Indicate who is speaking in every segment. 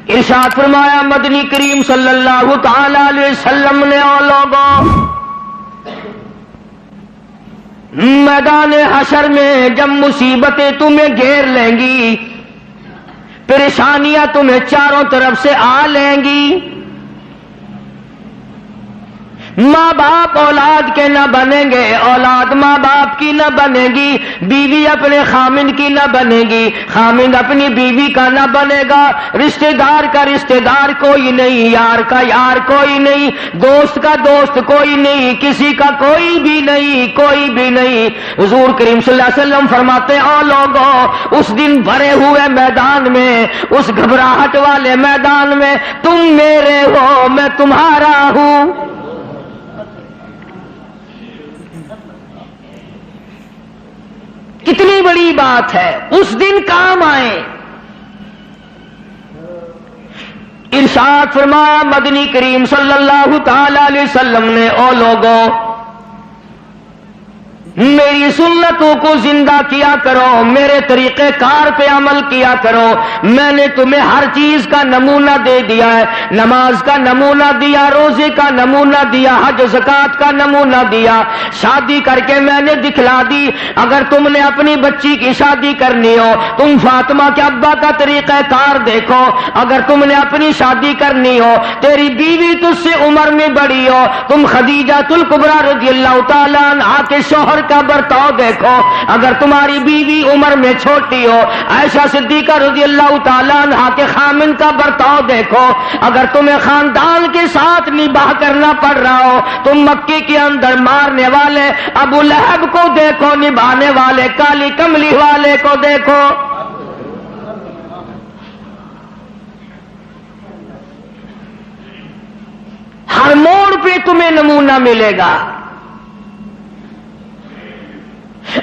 Speaker 1: ارشاد فرمایا مدنی کریم صلی اللہ تعالی علیہ وسلم نے او لوگوں میدان حشر میں جب مصیبتیں تمہیں گھیر لیں گی، پریشانیاں تمہیں چاروں طرف سے آ لیں گی، ماں باپ اولاد کے نہ بنیں گے، اولاد ماں باپ کی نہ بنے گی، بیوی اپنے خامند کی نہ بنے گی، خامند اپنی بیوی کا نہ بنے گا، رشتہ دار کا رشتہ دار کوئی نہیں، یار کا یار کوئی نہیں، دوست کا دوست کوئی نہیں، کسی کا کوئی بھی نہیں، کوئی بھی نہیں۔ حضور کریم صلی اللہ علیہ وسلم فرماتے ہیں او لوگوں اس دن بھرے ہوئے میدان میں، اس گھبراہٹ والے میدان میں تم میرے ہو میں تمہارا ہوں۔ کتنی بڑی بات ہے، اس دن کام آئے۔ ارشاد فرمایا مدنی کریم صلی اللہ تعالی علیہ وسلم نے او لوگوں میری سنتوں کو زندہ کیا کرو، میرے طریقہ کار پہ عمل کیا کرو، میں نے تمہیں ہر چیز کا نمونہ دے دیا ہے، نماز کا نمونہ دیا، روزے کا نمونہ دیا، حج زکات کا نمونہ دیا، شادی کر کے میں نے دکھلا دی۔ اگر تم نے اپنی بچی کی شادی کرنی ہو تم فاطمہ کے ابا کا طریقہ کار دیکھو، اگر تم نے اپنی شادی کرنی ہو تیری بیوی تجھ سے عمر میں بڑی ہو تم خدیجہ الکبریٰ رضی اللہ تعالیٰ عنہا کے شوہر کا برتاؤ دیکھو، اگر تمہاری بیوی عمر میں چھوٹی ہو عائشہ صدیقہ رضی اللہ تعالیٰ عنہا کے خامن کا برتاؤ دیکھو، اگر تمہیں خاندان کے ساتھ نباہ کرنا پڑ رہا ہو تم مکے کے اندر مارنے والے ابو لہب کو دیکھو، نبھانے والے کالی کملی والے کو دیکھو۔ ہر موڑ پہ تمہیں نمونہ ملے گا۔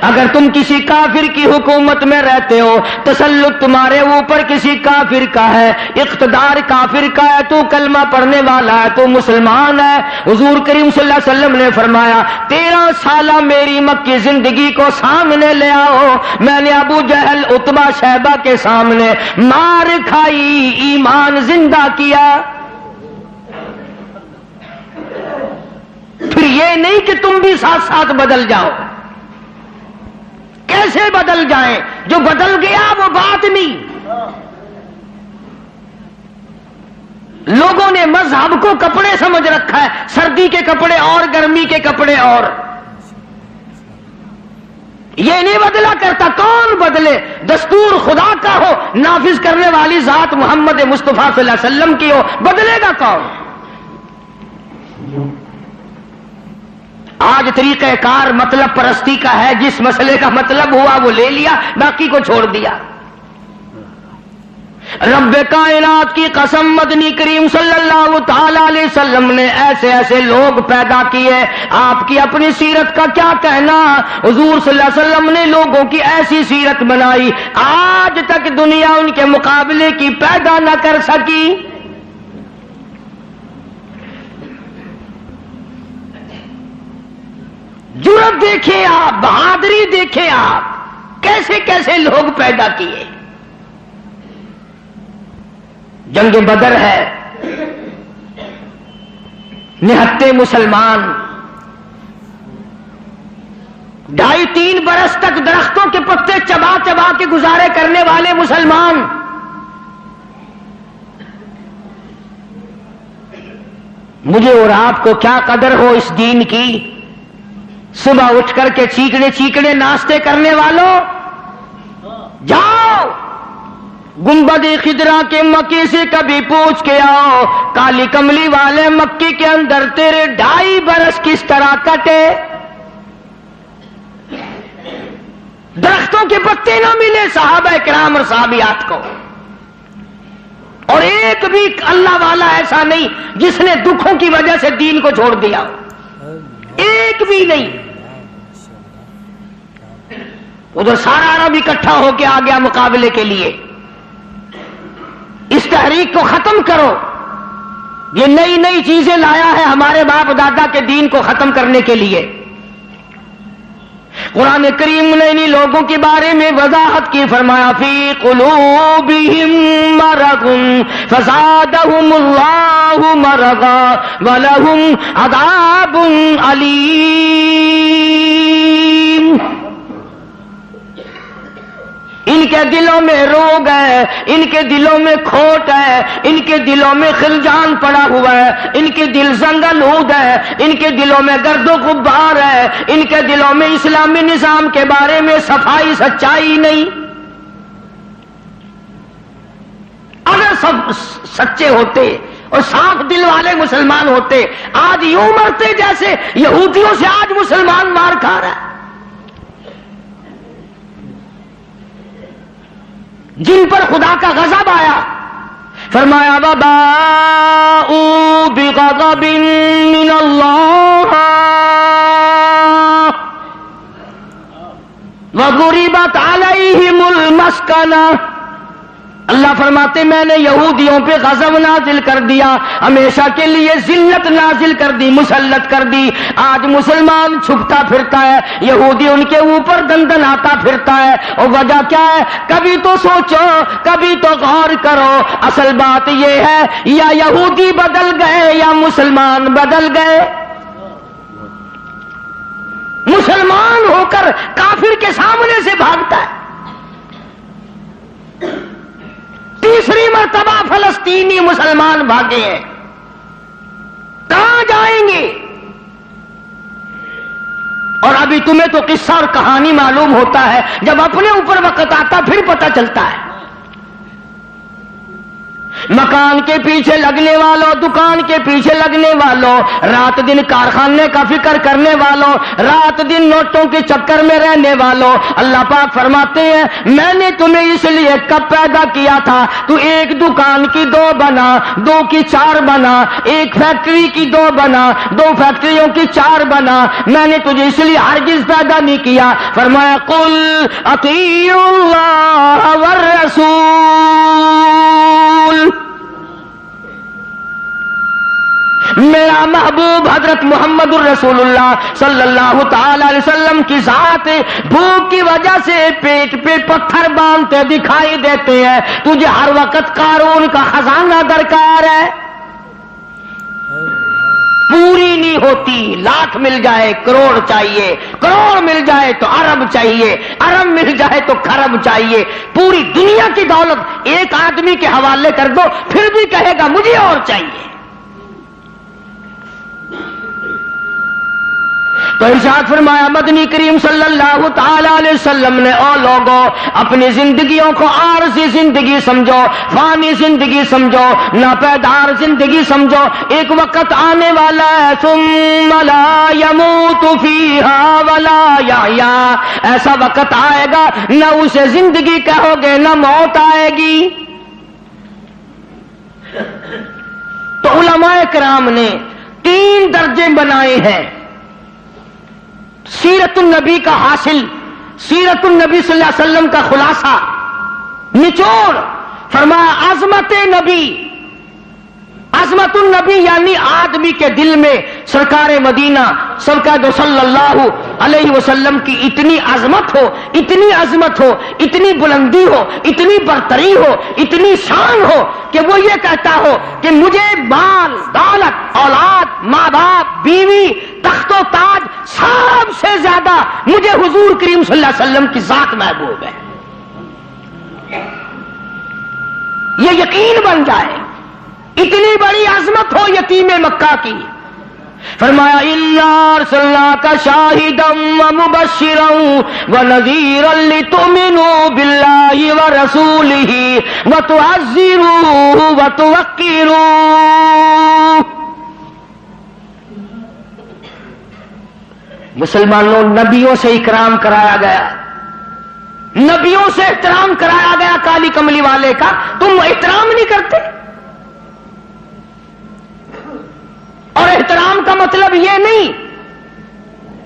Speaker 1: اگر تم کسی کافر کی حکومت میں رہتے ہو، تسلط تمہارے اوپر کسی کافر کا ہے، اقتدار کافر کا ہے، تو کلمہ پڑھنے والا ہے، تو مسلمان ہے، حضور کریم صلی اللہ علیہ وسلم نے فرمایا 13 سالہ میری مکی زندگی کو سامنے لے آؤ، میں نے ابو جہل عتبہ شیبہ کے سامنے مار کھائی، ایمان زندہ کیا۔ پھر یہ نہیں کہ تم بھی ساتھ ساتھ بدل جاؤ، کیسے بدل جائیں؟ جو بدل گیا وہ بات نہیں۔ لوگوں نے مذہب کو کپڑے سمجھ رکھا ہے، سردی کے کپڑے اور گرمی کے کپڑے اور، یہ نہیں بدلا کرتا۔ کون بدلے؟ دستور خدا کا ہو، نافذ کرنے والی ذات محمد مصطفیٰ صلی اللہ علیہ وسلم کی ہو، بدلے گا کون؟ آج طریقہ کار مطلب پرستی کا ہے، جس مسئلے کا مطلب ہوا وہ لے لیا، باقی کو چھوڑ دیا۔ رب کائنات کی قسم مدنی کریم صلی اللہ تعالی علیہ وسلم نے ایسے ایسے لوگ پیدا کیے، آپ کی اپنی سیرت کا کیا کہنا؟ حضور صلی اللہ علیہ وسلم نے لوگوں کی ایسی سیرت بنائی آج تک دنیا ان کے مقابلے کی پیدا نہ کر سکی۔ جرأت دیکھیں آپ، بہادری دیکھیں آپ، کیسے کیسے لوگ پیدا کیے۔ جنگ بدر ہے، نہتے مسلمان 2.5-3 برس تک درختوں کے پتے چبا چبا کے گزارے کرنے والے مسلمان، مجھے اور آپ کو کیا قدر ہو اس دین کی؟ صبح اٹھ کر کے چیکنے چیکنے ناشتے کرنے والوں، جاؤ گنبد خضرا کے مکے سے کبھی پوچھ کے آؤ، کالی کملی والے مکے کے اندر تیرے 2.5 برس کس طرح کٹے؟ درختوں کے پتے نہ ملے صحابہ کرام اور صحابیات کو، اور ایک بھی اللہ والا ایسا نہیں جس نے دکھوں کی وجہ سے دین کو چھوڑ دیا، ایک بھی نہیں۔ ادھر سارا عرب اکٹھا ہو کے آ گیا مقابلے کے لیے۔ اس تحریک کو ختم کرو، یہ نئی نئی چیزیں لایا ہے ہمارے باپ دادا کے دین کو ختم کرنے کے لیے۔ قرآن کریم نے انہی لوگوں کے بارے میں وضاحت کی، فرمایا فی قلوبہم مرض فزادہم اللہ مرضا ولہم عذاب علیم۔ ان کے دلوں میں روگ ہے، ان کے دلوں میں کھوٹ ہے، ان کے دلوں میں خلجان پڑا ہوا ہے، ان کے دل زنگلود ہے، ان کے دلوں میں گرد و غبار ہے، ان کے دلوں میں اسلامی نظام کے بارے میں صفائی سچائی نہیں۔ اگر سب سچے ہوتے اور صاف دل والے مسلمان ہوتے، آج یوں مرتے جیسے یہودیوں سے آج مسلمان مار کھا رہا ہے، جن پر خدا کا غضب آیا۔ فرمایا وباءوا بغضب من اللہ وضربت علیہم المسکنہ۔ اللہ فرماتے میں نے یہودیوں پہ غضب نازل کر دیا، ہمیشہ کے لیے ذلت نازل کر دی، مسلط کر دی۔ آج مسلمان چھپتا پھرتا ہے، یہودی ان کے اوپر دندن آتا پھرتا ہے، اور وجہ کیا ہے؟ کبھی تو سوچو، کبھی تو غور کرو، اصل بات یہ ہے یا یہودی بدل گئے یا مسلمان بدل گئے۔ مسلمان ہو کر کافر کے سامنے سے بھاگتا ہے۔ تیسری مرتبہ فلسطینی مسلمان بھاگے ہیں، کہاں جائیں گے؟ اور ابھی تمہیں تو قصہ اور کہانی معلوم ہوتا ہے، جب اپنے اوپر وقت آتا پھر پتہ چلتا ہے۔ مکان کے پیچھے لگنے والوں، دکان کے پیچھے لگنے والوں، رات دن کارخانے کا فکر کرنے والوں، رات دن نوٹوں کے چکر میں رہنے والوں، اللہ پاک فرماتے ہیں میں نے تمہیں اس لیے کب پیدا کیا تھا، تو ایک دکان کی 2 بنا، 2 کی 4 بنا، ایک فیکٹری کی 2 بنا، 2 فیکٹریوں کی 4 بنا، میں نے تجھے اس لیے ہرگز پیدا نہیں کیا۔ فرمایا قل اطیعوا اللہ والرسول۔ میرا محبوب حضرت محمد الرسول اللہ صلی اللہ تعالی علیہ وسلم کی ذات بھوک کی وجہ سے پیٹ پہ پتھر باندھتے دکھائی دیتے ہیں، تجھے ہر وقت قارون کا خزانہ درکار ہے، پوری نہیں ہوتی، لاکھ مل جائے کروڑ چاہیے، کروڑ مل جائے تو ارب چاہیے، ارب مل جائے تو خرب چاہیے، پوری دنیا کی دولت ایک آدمی کے حوالے کر دو پھر بھی کہے گا مجھے اور چاہیے۔ تو ارشاد فرمایا مدنی کریم صلی اللہ تعالی علیہ وسلم نے او لوگوں اپنی زندگیوں کو عارضی زندگی سمجھو، فانی زندگی سمجھو، ناپیدار زندگی سمجھو، ایک وقت آنے والا ہے ثم لا يموت فيها ولا يحيا، ایسا وقت آئے گا نہ اسے زندگی کہو گے نہ موت آئے گی۔ تو علماء کرام نے 3 درجے بنائے ہیں سیرت النبی کا حاصل، سیرت النبی صلی اللہ علیہ وسلم کا خلاصہ، نچوڑ۔ فرمایا عظمت نبی، عظمت النبی یعنی آدمی کے دل میں سرکار مدینہ سرکار صلی اللہ علیہ وسلم کی اتنی عظمت ہو، اتنی عظمت ہو، اتنی بلندی ہو، اتنی برتری ہو، اتنی شان ہو کہ وہ یہ کہتا ہو کہ مجھے مال دولت اولاد ماں باپ بیوی تخت و تاج سب سے زیادہ مجھے حضور کریم صلی اللہ علیہ وسلم کی ذات محبوب ہے، یہ یقین بن جائے۔ اتنی بڑی عظمت ہو یتیم مکہ کی۔ فرمایا اِنَّا أَرْسَلْنَاكَ شَاهِدًا وَمُبَشِّرًا وَنَذِيرًا لِتُؤْمِنُوا بِاللَّهِ وَرَسُولِهِ وَتُعَزِّرُوهُ وَتُوَقِّرُوهُ۔ مسلمانوں نبیوں سے اکرام کرایا گیا، نبیوں سے احترام کرایا گیا، کالی کملی والے کا تم احترام نہیں کرتے۔ اور احترام کا مطلب یہ نہیں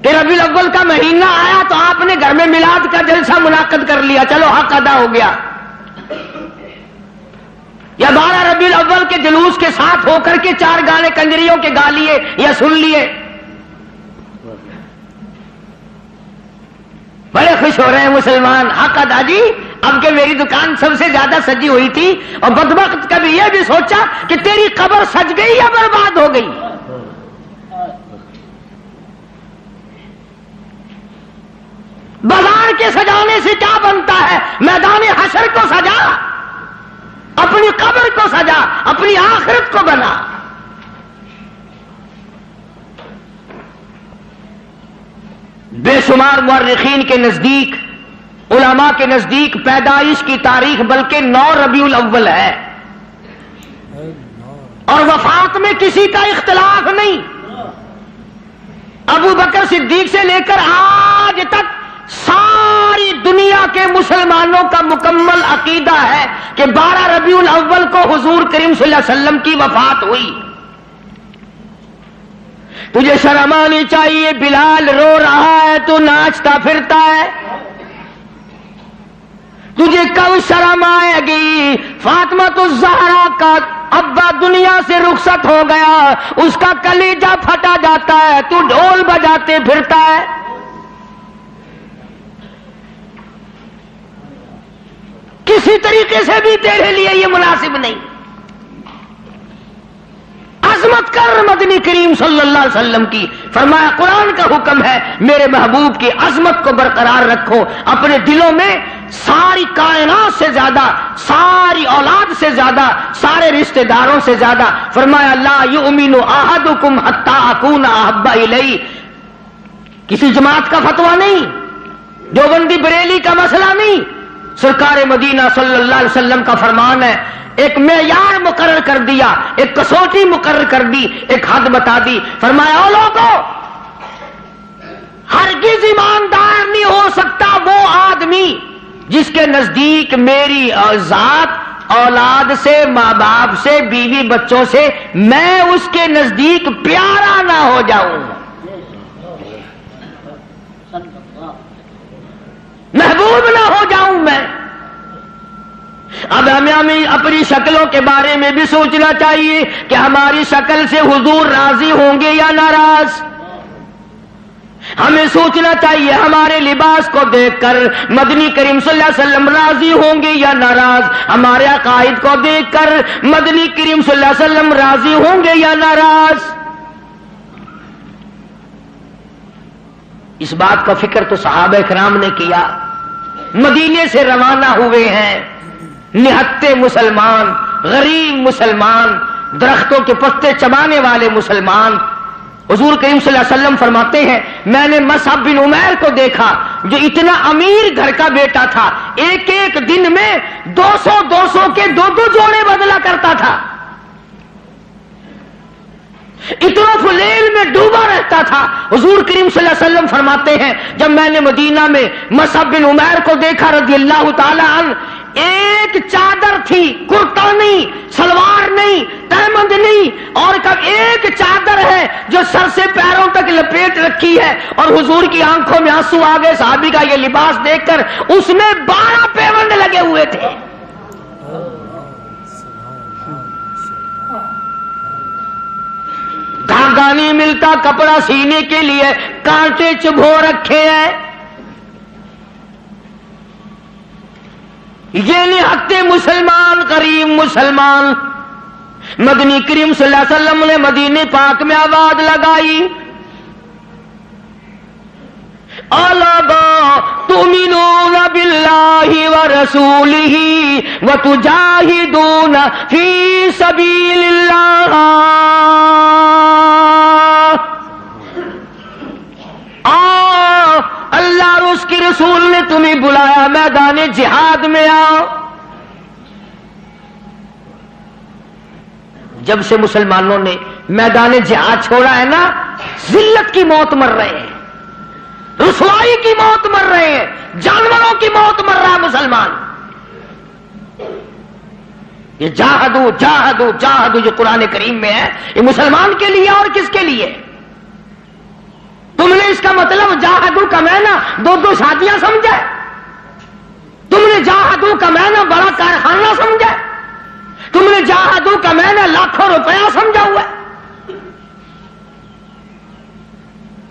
Speaker 1: کہ ربیع الاول کا مہینہ آیا تو آپ نے گھر میں میلاد کا جلسہ منعقد کر لیا، چلو حق ادا ہو گیا، یا 12 ربیع الاول کے جلوس کے ساتھ ہو کر کے 4 گانے کنجریوں کے گا لیے یا سن لیے۔ بڑے خوش ہو رہے ہیں مسلمان، حق ادا جی، اب کہ میری دکان سب سے زیادہ سجی ہوئی تھی، اور بدبخت کبھی یہ بھی سوچا کہ تیری قبر سج گئی یا برباد ہو گئی۔ بازار کے سجانے سے کیا بنتا ہے؟ میدان حشر کو سجا، اپنی قبر کو سجا، اپنی آخرت کو بنا۔ بے شمار مورخین کے نزدیک، علماء کے نزدیک پیدائش کی تاریخ بلکہ 9 ربیع الاول ہے، اور وفات میں کسی کا اختلاف نہیں۔ ابو بکر صدیق سے لے کر آج تک ساری دنیا کے مسلمانوں کا مکمل عقیدہ ہے کہ 12 ربیع الاول کو حضور کریم صلی اللہ علیہ وسلم کی وفات ہوئی۔ تجھے شرم آنی چاہیے، بلال رو رہا ہے تو ناچتا پھرتا ہے، تجھے کب شرم آئے گی؟ فاطمہ الزہرا کا ابا دنیا سے رخصت ہو گیا، اس کا کلیجہ پھٹا جاتا ہے، تو ڈھول بجاتے پھرتا ہے۔ کسی طریقے سے بھی تیرے لیے یہ مناسب نہیں۔ عظمت کر مدنی کریم صلی اللہ علیہ وسلم کی، فرمایا قرآن کا حکم ہے میرے محبوب کی عظمت کو برقرار رکھو اپنے دلوں میں، ساری کائنات سے زیادہ، ساری اولاد سے زیادہ، سارے رشتہ داروں سے زیادہ۔ فرمایا لا یؤمن احدکم حتی اکون احب الیہ، کسی جماعت کا فتویٰ نہیں، دیوبندی بریلی کا مسئلہ نہیں، سرکار مدینہ صلی اللہ علیہ وسلم کا فرمان ہے۔ ایک معیار مقرر کر دیا، ایک کسوٹی مقرر کر دی، ایک حد بتا دی، فرمایا او لوگوں، ہرگز ایماندار نہیں ہو سکتا وہ آدمی جس کے نزدیک میری ذات، اولاد سے، ماں باپ سے، بیوی بچوں سے میں اس کے نزدیک پیارا نہ ہو جاؤں، محبوب نہ ہو جاؤں میں۔ اب ہمیں اپنی شکلوں کے بارے میں بھی سوچنا چاہیے کہ ہماری شکل سے حضور راضی ہوں گے یا ناراض۔ ہمیں سوچنا چاہیے ہمارے لباس کو دیکھ کر مدنی کریم صلی اللہ علیہ وسلم راضی ہوں گے یا ناراض، ہمارے عقائد کو دیکھ کر مدنی کریم صلی اللہ علیہ وسلم راضی ہوں گے یا ناراض۔ اس بات کا فکر تو صحابہ کرام نے کیا، مدینے سے روانہ ہوئے ہیں نہتے مسلمان، غریب مسلمان، درختوں کے پتے چبانے والے مسلمان۔ حضور کریم صلی اللہ علیہ وسلم فرماتے ہیں میں نے مصعب بن عمیر کو دیکھا جو اتنا امیر گھر کا بیٹا تھا، ایک ایک دن میں 200 کے 2 جوڑے بدلا کرتا تھا، اتنا فلیل میں ڈوبا رہتا تھا۔ حضور کریم صلی اللہ علیہ وسلم فرماتے ہیں جب میں نے مدینہ میں مصعب بن عمیر کو دیکھا رضی اللہ تعالی عنہ، ایک چادر تھی، کرتا نہیں، سلوار نہیں، تہمند نہیں، اور ایک چادر ہے جو سر سے پیروں تک لپیٹ رکھی ہے، اور حضور کی آنکھوں میں آنسو آ گئے صحابی کا یہ لباس دیکھ کر، اس میں 12 پیوند لگے ہوئے تھے۔ دھاگا نہیں ملتا کپڑا سینے کے لیے، کانٹے چبھو رکھے ہیں۔ یہ نہتے مسلمان، غریب مسلمان۔ مدنی کریم صلی اللہ علیہ وسلم نے مدینے پاک میں آواز لگائی الا تؤمنون باللہ ورسولہ وتجاہدون فی سبیل اللہ، اللہ اور اس کی رسول نے تمہیں بلایا میدان جہاد میں آؤ۔ جب سے مسلمانوں نے میدان جہاد چھوڑا ہے نا، ذلت کی موت مر رہے ہیں، رسوائی کی موت مر رہے ہیں، جانوروں کی موت مر رہا ہے مسلمان۔ یہ جاہدو جاہدو جاہدو جو قرآن کریم میں ہے، یہ مسلمان کے لیے اور کس کے لیے؟ تم نے اس کا مطلب جاہدو کا معنی 2 شادیاں سمجھا؟ تم نے جاہدو کا معنی بڑا کارخانہ سمجھا؟ تم نے جاہدو کا معنی لاکھوں روپیہ سمجھا ہوا ہے؟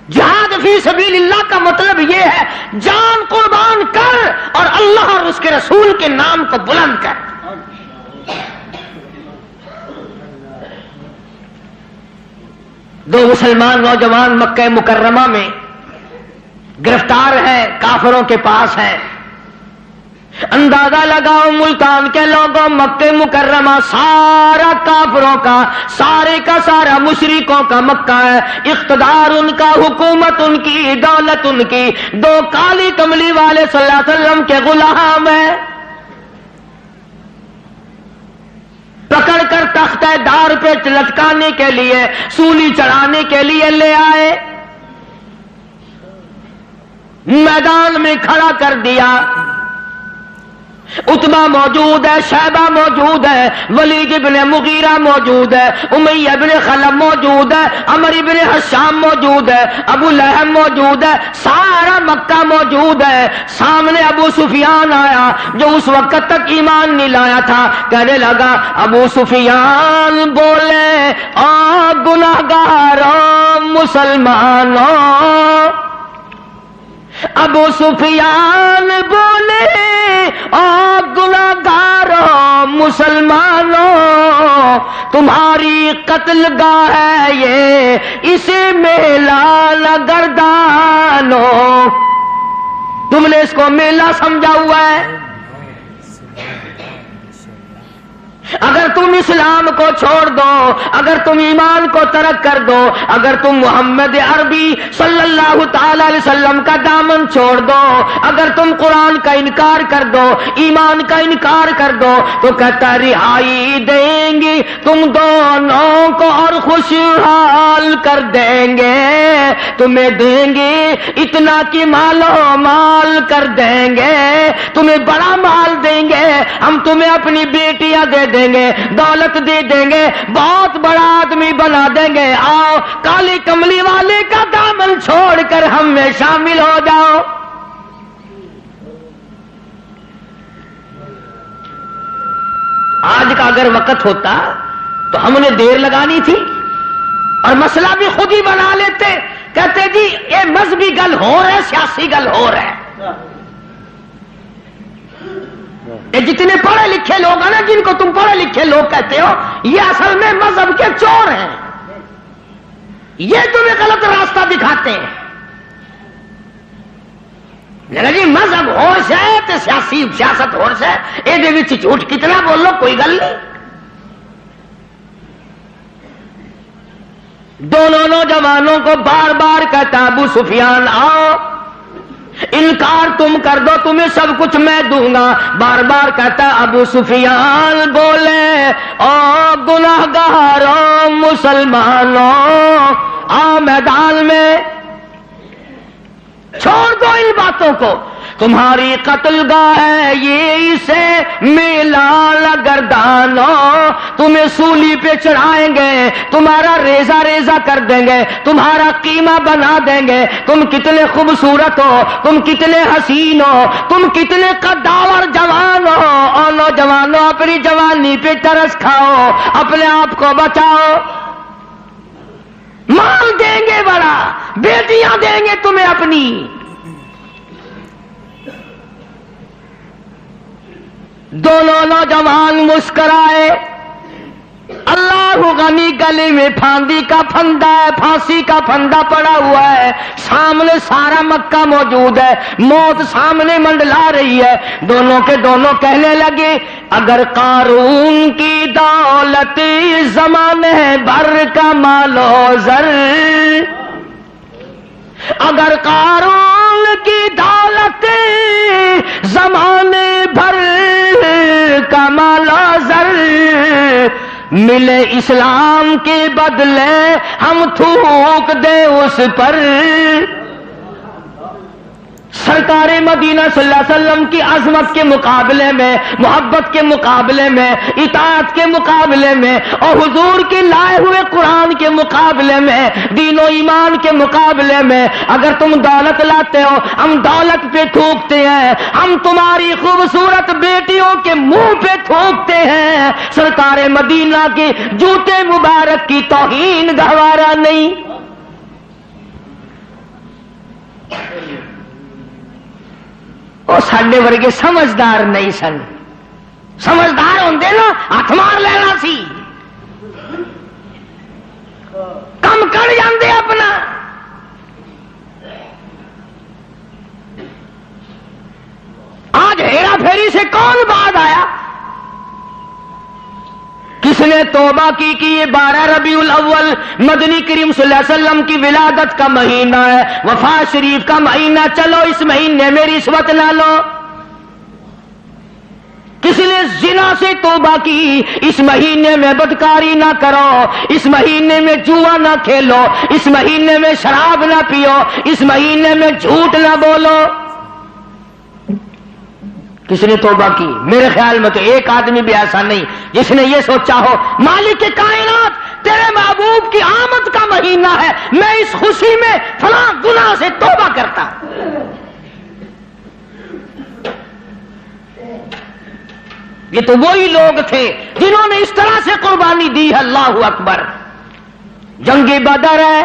Speaker 1: جہاد فی سبیل اللہ کا مطلب یہ ہے جان قربان کر اور اللہ اور اس کے رسول کے نام کو بلند کر. دو مسلمان نوجوان مکہ مکرمہ میں گرفتار ہیں، کافروں کے پاس ہیں. اندازہ لگاؤ ملتان کے لوگوں، مکہ مکرمہ سارا کافروں کا، سارے کا سارا مشرکوں کا مکہ ہے. اقتدار ان کا، حکومت ان کی، دولت ان کی. دو کالی کملی والے صلی اللہ علیہ وسلم کے غلام ہیں. پکڑ کر تختہ دار پہ لٹکانے کے لیے، سولی چڑھانے کے لیے لے آئے، میدان میں کھڑا کر دیا. عتبہ موجود ہے، شیبہ موجود ہے، ولید ابن مغیرہ موجود ہے، امیہ ابن خلف موجود ہے، عمر ابن حشام موجود ہے، ابو لہب موجود ہے، سارا مکہ موجود ہے. سامنے ابو سفیان آیا جو اس وقت تک ایمان نہیں لایا تھا. کہنے لگا ابو سفیان بولے آ گناہگاروں مسلمانوں. ابو سفیان بولے آپ گناہگاروں مسلمانوں، تمہاری قتل گاہ ہے یہ، اسے میلہ نہ گردانو. تم نے اس کو میلہ سمجھا ہوا ہے. اگر تم اسلام کو چھوڑ دو، اگر تم ایمان کو ترک کر دو، اگر تم محمد عربی صلی اللہ تعالی علیہ وسلم کا دامن چھوڑ دو، اگر تم قرآن کا انکار کر دو، ایمان کا انکار کر دو، تو کہتا رہائی دیں گے تم دونوں کو اور خوشحال کر دیں گے. تمہیں دیں گے اتنا کہ مالو مال کر دیں گے، تمہیں بڑا مال دیں گے، ہم تمہیں اپنی بیٹیاں دے دیں گے، دولت دے دیں گے، بہت بڑا آدمی بنا دیں گے. آؤ کالی کملی والے کا دامن چھوڑ کر ہم میں شامل ہو جاؤ. آج کا اگر وقت ہوتا تو ہم نے دیر لگانی تھی اور مسئلہ بھی خود ہی بنا لیتے. کہتے جی یہ مذہبی گل ہو رہا ہے، سیاسی گل ہو رہا ہے. یہ جتنے پڑھے لکھے لوگ ہیں نا، جن کو تم پڑھے لکھے لوگ کہتے ہو، یہ اصل میں مذہب کے چور ہیں. یہ تمہیں غلط راستہ دکھاتے ہیں. جی مذہب ہوش ہے تو سیاست ہوش ہے، یہ جھوٹ کتنا بولو کوئی گل نہیں. دونوں نوجوانوں کو بار بار کہتا ابو سفیان آؤ، انکار تم کر دو تمہیں سب کچھ میں دوں گا. بار بار کہتا ابو سفیان بولے او گناہگاروں مسلمانوں، آؤ میدان میں، چھوڑ دو ان باتوں کو. تمہاری قتل گاہ ہے یہ، اسے میلہ گردانو. تمہیں سولی پہ چڑھائیں گے، تمہارا ریزہ ریزہ کر دیں گے، تمہارا قیمہ بنا دیں گے. تم کتنے خوبصورت ہو، تم کتنے حسین ہو، تم کتنے قداور جوان ہو. اور نوجوانوں اپنی جوانی پہ ترس کھاؤ، اپنے آپ کو بچاؤ. مال دیں گے بڑا، بیٹیاں دیں گے تمہیں اپنی. دونوں نوجوان مسکرائے. اللہ غنی گلی میں پھاندی کا پھندا ہے، پھانسی کا پھندا پڑا ہوا ہے. سامنے سارا مکہ موجود ہے، موت سامنے منڈلا رہی ہے. دونوں کے دونوں کہنے لگے اگر قارون کی دولت زمانے بھر کا مال و زر، اگر قارون کی دولت زمانے بھر کا مال و زر ملے اسلام کے بدلے ہم تھوک دے اس پر. سرکار مدینہ صلی اللہ علیہ وسلم کی عظمت کے مقابلے میں، محبت کے مقابلے میں، اطاعت کے مقابلے میں، اور حضور کے لائے ہوئے قرآن کے مقابلے میں، دین و ایمان کے مقابلے میں اگر تم دولت لاتے ہو، ہم دولت پہ تھوکتے ہیں، ہم تمہاری خوبصورت بیٹیوں کے منہ پہ تھوکتے ہیں. سرکار مدینہ کے جوتے مبارک کی توہین گوارا نہیں. وہ ساڈے ورگے سمجھدار نہیں سن. سمجھدار ہوندے نا ہاتھ مار لینا سی. کم کر جاندے اپنا. آج ہیرا پھیری سے کون بعد آیا؟ کس نے توبہ کی کہ یہ 12 ربیع الاول مدنی کریم صلی اللہ علیہ وسلم کی ولادت کا مہینہ ہے، وفات شریف کا مہینہ، چلو اس مہینے میں رشوت نہ لو. کس نے زنا سے توبہ کی، اس مہینے میں بدکاری نہ کرو، اس مہینے میں جوا نہ کھیلو، اس مہینے میں شراب نہ پیو، اس مہینے میں جھوٹ نہ بولو. کس نے توبہ کی؟ میرے خیال میں تو ایک آدمی بھی ایسا نہیں جس نے یہ سوچا ہو مالک کائنات تیرے محبوب کی آمد کا مہینہ ہے، میں اس خوشی میں فلاں گناہ سے توبہ کرتا. یہ تو وہی لوگ تھے جنہوں نے اس طرح سے قربانی دی. اللہ اکبر. جنگ بدر ہے،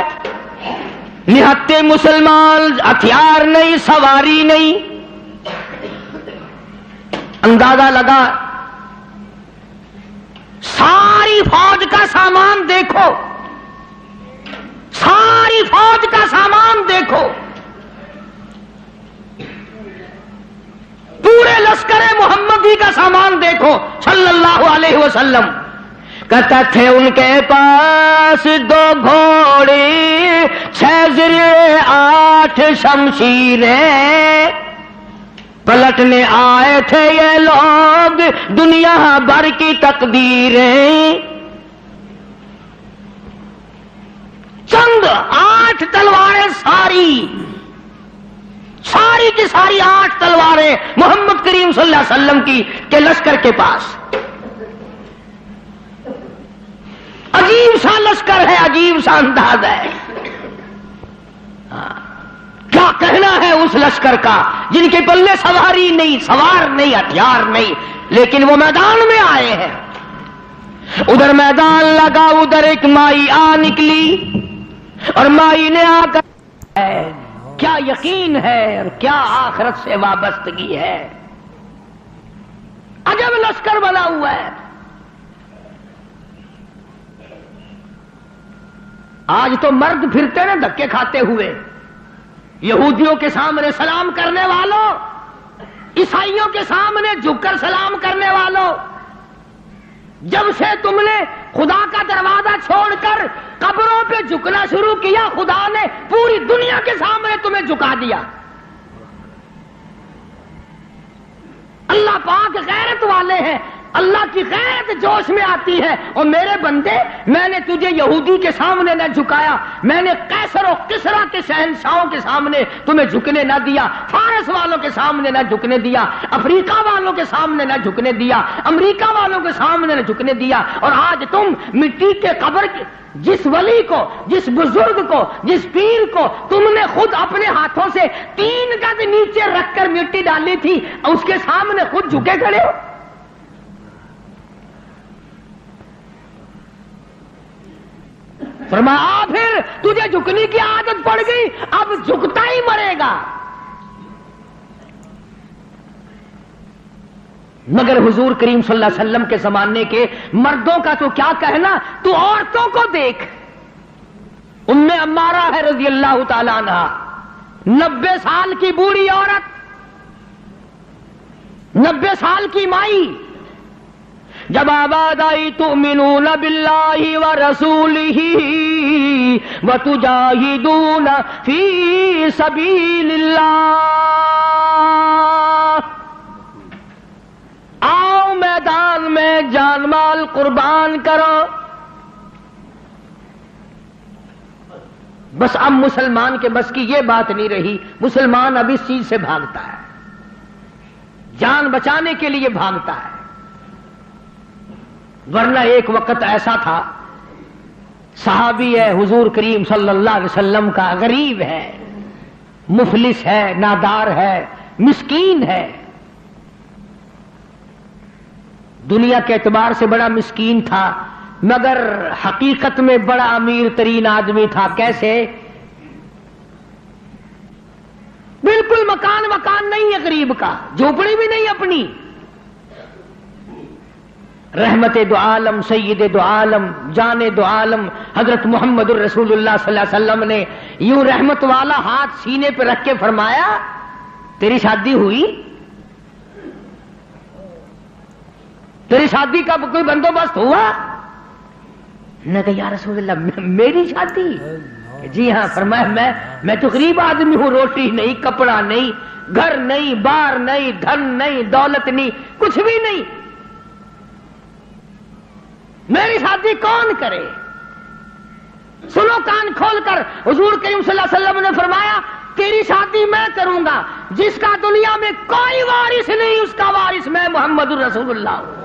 Speaker 1: نہتے مسلمان، ہتھیار نہیں، سواری نہیں. اندازہ لگا ساری فوج کا سامان دیکھو، ساری فوج کا سامان دیکھو، پورے لشکر محمدی کا سامان دیکھو صلی اللہ علیہ وسلم. کہتا تھے ان کے پاس 2 گھوڑے 6 زرے 8 شمشیریں، پلٹنے آئے تھے یہ لوگ دنیا بھر کی تقدیریں. چند 8 تلواریں، ساری کی ساری 8 تلواریں محمد کریم صلی اللہ علیہ وسلم کی کے لشکر کے پاس. عجیب سا لشکر ہے، عجیب سا انداز ہے. کیا کہنا ہے اس لشکر کا جن کے پلے سواری نہیں، سوار نہیں، ہتھیار نہیں، لیکن وہ میدان میں آئے ہیں. ادھر میدان لگا، ادھر ایک مائی آ نکلی اور مائی نے آ کر کیا یقین ہے اور کیا آخرت سے وابستگی ہے. عجب لشکر بنا ہوا ہے. آج تو مرد پھرتے نا دھکے کھاتے ہوئے، یہودیوں کے سامنے سلام کرنے والوں، عیسائیوں کے سامنے جھک کر سلام کرنے والوں. جب سے تم نے خدا کا دروازہ چھوڑ کر قبروں پہ جھکنا شروع کیا، خدا نے پوری دنیا کے سامنے تمہیں جھکا دیا. اللہ پاک غیرت والے ہیں، اللہ کی غیرت جوش میں آتی ہے. اور میرے بندے، میں نے تجھے یہودی کے سامنے نہ جھکایا، میں نے قیصر و کسریٰ کے شہنشاہوں کے سامنے تمہیں جھکنے نہ دیا، فارس والوں کے سامنے نہ جھکنے دیا، افریقہ والوں کے سامنے نہ جھکنے دیا، امریکہ والوں کے سامنے نہ جھکنے دیا. اور آج تم مٹی کے قبر کے جس ولی کو، جس بزرگ کو، جس پیر کو تم نے خود اپنے ہاتھوں سے 3 گز نیچے رکھ کر مٹی ڈالی تھی، اس کے سامنے خود جھکے کھڑے ہو. فرمایا پھر تجھے جھکنے کی عادت پڑ گئی، اب جھکتا ہی مرے گا. مگر حضور کریم صلی اللہ علیہ وسلم کے زمانے کے مردوں کا تو کیا کہنا، تو عورتوں کو دیکھ. ام عمارہ ہے رضی اللہ تعالی عنہ، 90 سال کی بوڑھی عورت، 90 سال کی مائی. جب آباد آئی تؤمنون باللہ ورسولہ وتجاہدون فی سبیل اللہ، آؤ میدان میں جان مال قربان کرو. بس اب مسلمان کے بس کی یہ بات نہیں رہی، مسلمان اب اس چیز سے بھاگتا ہے، جان بچانے کے لیے بھاگتا ہے. ورنہ ایک وقت ایسا تھا، صحابی ہے حضور کریم صلی اللہ علیہ وسلم کا، غریب ہے، مفلس ہے، نادار ہے، مسکین ہے، دنیا کے اعتبار سے بڑا مسکین تھا، مگر حقیقت میں بڑا امیر ترین آدمی تھا. کیسے؟ بالکل مکان نہیں ہے غریب کا، جھوپڑی بھی نہیں اپنی. رحمت دو عالم، سید دو عالم، جان دو عالم حضرت محمد الرسول اللہ صلی اللہ علیہ وسلم نے یوں رحمت والا ہاتھ سینے پہ رکھ کے فرمایا تیری شادی ہوئی؟ تیری شادی کا کوئی بندوبست ہوا؟ نے کہا یا رسول اللہ میری شادی؟ جی ہاں. فرمایا میں تو غریب آدمی ہوں، روٹی نہیں، کپڑا نہیں، گھر نہیں، بار نہیں، دھن نہیں، دولت نہیں، کچھ بھی نہیں، میری شادی کون کرے؟ سنو کان کھول کر، حضور کریم صلی اللہ علیہ وسلم نے فرمایا تیری شادی میں کروں گا، جس کا دنیا میں کوئی وارث نہیں اس کا وارث میں محمد الرسول اللہ ہوں.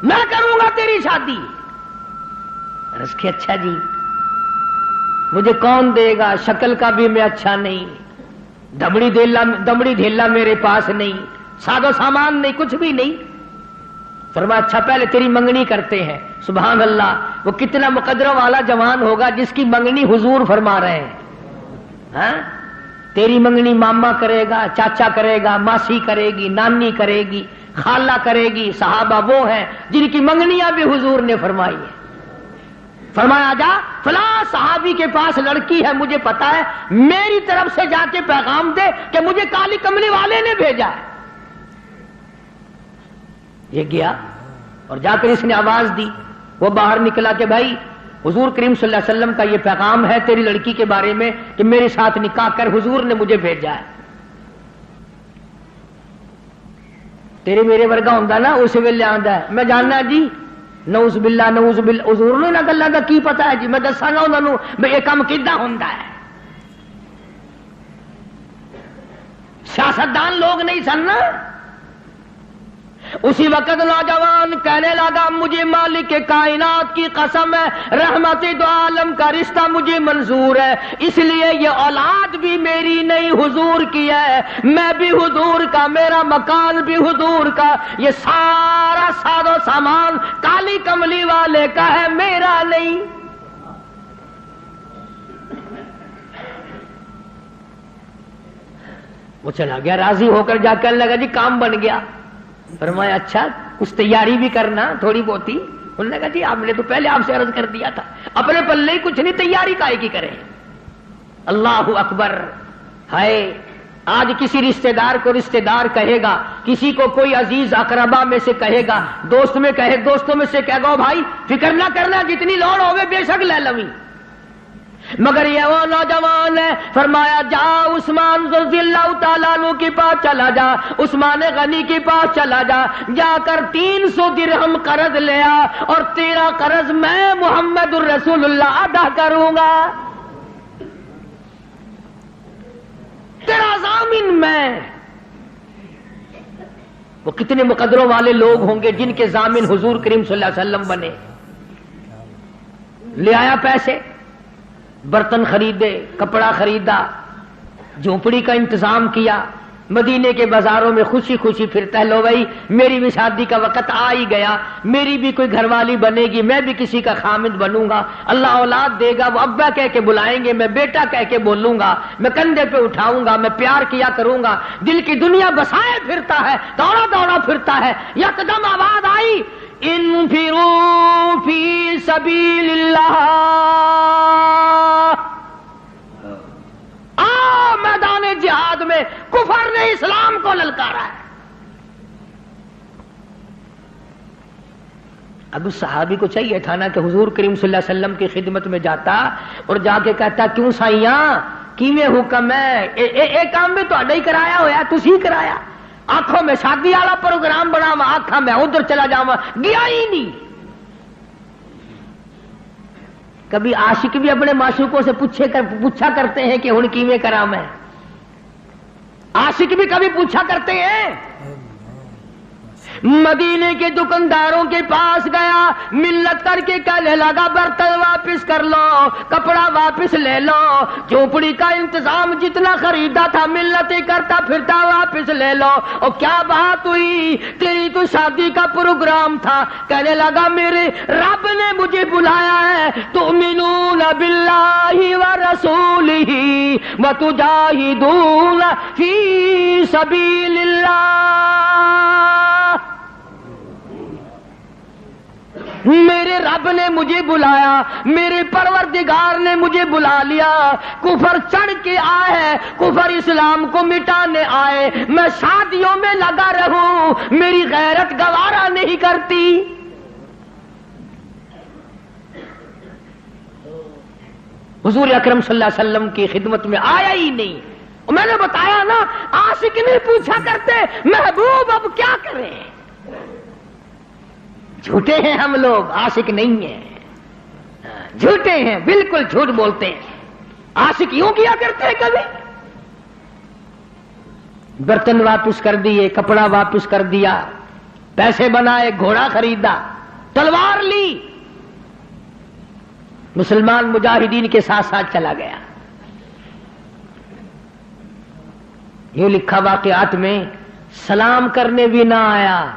Speaker 1: میں کروں گا تیری شادی. عرض کی اچھا جی مجھے کون دے گا؟ شکل کا بھی میں اچھا نہیں، دمڑی ڈھیلا میرے پاس نہیں، سادو سامان نہیں، کچھ بھی نہیں. فرمایا اچھا پہلے تیری منگنی کرتے ہیں. سبحان اللہ، وہ کتنا مقدرہ والا جوان ہوگا جس کی منگنی حضور فرما رہے ہیں. ہاں تیری منگنی ماما کرے گا، چاچا کرے گا، ماسی کرے گی، نانی کرے گی، خالہ کرے گی. صحابہ وہ ہیں جن کی منگنیاں بھی حضور نے فرمائی ہیں. فرمایا جا فلاں صحابی کے پاس لڑکی ہے، مجھے پتا ہے، میری طرف سے جا کے پیغام دے کہ مجھے کالی کملی والے نے بھیجا ہے. یہ گیا اور جا کر اس نے آواز دی. وہ باہر نکلا کہ بھائی حضور کریم صلی اللہ علیہ وسلم کا یہ پیغام ہے تیری لڑکی کے بارے میں کہ میرے ساتھ نکاح کر، حضور نے مجھے بھیجا ہے. تیرے میرے ورگا ہوندا نا اس ویلے آندا ہے میں جاننا جی نعوذ باللہ نعوذ باللہ. حضور نے نہ گلاں دا کی پتا ہے جی، میں دساں گا انہاں نوں بھئی یہ کام کیدا ہوندا ہے. سیاستدان لوگ نہیں سن نا. اسی وقت نوجوان کہنے لگا مجھے مالک کائنات کی قسم ہے رحمت دو عالم کا رشتہ مجھے منظور ہے، اس لیے یہ اولاد بھی میری نہیں حضور کی ہے، میں بھی حضور کا، میرا مکان بھی حضور کا، یہ سارا ساز و سامان کالی کملی والے کا ہے، میرا نہیں. وہ چلا گیا راضی ہو کر، جا کر لگا جی کام بن گیا. فرمایا اچھا کچھ تیاری بھی کرنا تھوڑی بہت ہی. انہوں نے کہا جی آپ نے تو پہلے آپ سے عرض کر دیا تھا، اپنے پلے ہی کچھ نہیں، تیاری کائے کی کریں. اللہ اکبر. ہائے آج کسی رشتہ دار کو رشتہ دار کہے گا، کسی کو کوئی عزیز اقربا میں سے کہے گا، دوستوں میں سے کہے گا بھائی فکر نہ کرنا جتنی لوڑ ہوگی بے شک لے لویں. مگر یہ وہ نوجوان ہے. فرمایا جا عثمان رضی اللہ تعالیٰ عنہ کے پاس چلا جا، عثمان غنی کے پاس چلا جا، جا کر 300 درہم قرض لیا اور تیرا قرض میں محمد الرسول اللہ ادا کروں گا، تیرا ضامن میں. وہ کتنے مقدروں والے لوگ ہوں گے جن کے ضامن حضور کریم صلی اللہ علیہ وسلم بنے. لے آیا پیسے، برتن خریدے، کپڑا خریدا، جھونپڑی کا انتظام کیا، مدینے کے بازاروں میں خوشی خوشی پھرتا ہے. لو بھائی میری بھی شادی کا وقت آ ہی گیا، میری بھی کوئی گھر والی بنے گی، میں بھی کسی کا خامد بنوں گا، اللہ اولاد دے گا، وہ ابا کہہ کے بلائیں گے، میں بیٹا کہہ کے بولوں گا، میں کندھے پہ اٹھاؤں گا، میں پیار کیا کروں گا. دل کی دنیا بسائے پھرتا ہے، دوڑا پھرتا ہے. یکدم آواز آئی انفروا فی سبیل اللہ، آؤ میدان جہاد میں. کفر نے اسلام کو للکارا ہے. اب اس صحابی کو چاہیے تھا نا کہ حضور کریم صلی اللہ علیہ وسلم کی خدمت میں جاتا اور جا کے کہتا کیوں سائیاں کیویں حکم ہے، اے کام بھی تہاڈا ہی کرایا ہویا، تسی کرایا. آنکھوں میں شادی والا پروگرام بناوا، آنکھاں میں ادھر چلا جاواں، گیا ہی نہیں. کبھی عاشق بھی اپنے معشوقوں سے پوچھا کرتے ہیں کہ ہن کیویں کراں میں. عاشق بھی کبھی پوچھا کرتے ہیں مدینے کے دکانداروں کے پاس گیا، منت کر کے کہنے لگا برتن واپس کر لو، کپڑا واپس لے لو، جھونپڑی کا انتظام جتنا خریدا تھا منتیں کرتا پھرتا واپس لے لو۔ اور کیا بات ہوئی؟ تیری تو شادی کا پروگرام تھا۔ کہنے لگا میرے رب نے مجھے بلایا ہے، تؤمنون باللہ ورسولہ وتجاہدون فی سبیل اللہ۔ میرے رب نے مجھے بلایا، میرے پروردگار نے مجھے بلا لیا، کفر چڑھ کے آئے ہے، کفر اسلام کو مٹانے آئے، میں شادیوں میں لگا رہوں، میری غیرت گوارا نہیں کرتی۔ حضور اکرم صلی اللہ علیہ وسلم کی خدمت میں آیا ہی نہیں۔ میں نے بتایا نا، عاشق نہیں پوچھا کرتے محبوب اب کیا کریں۔ جھوٹے ہیں ہم لوگ، عاشق نہیں ہیں، جھوٹے ہیں، بالکل جھوٹ بولتے ہیں۔ عاشق یوں کیا کرتے ہیں کبھی؟ برتن واپس کر دیے، کپڑا واپس کر دیا، پیسے بنائے، گھوڑا خریدا، تلوار لی، مسلمان مجاہدین کے ساتھ ساتھ چلا گیا۔ یوں لکھا واقعات میں، سلام کرنے بھی نہ آیا،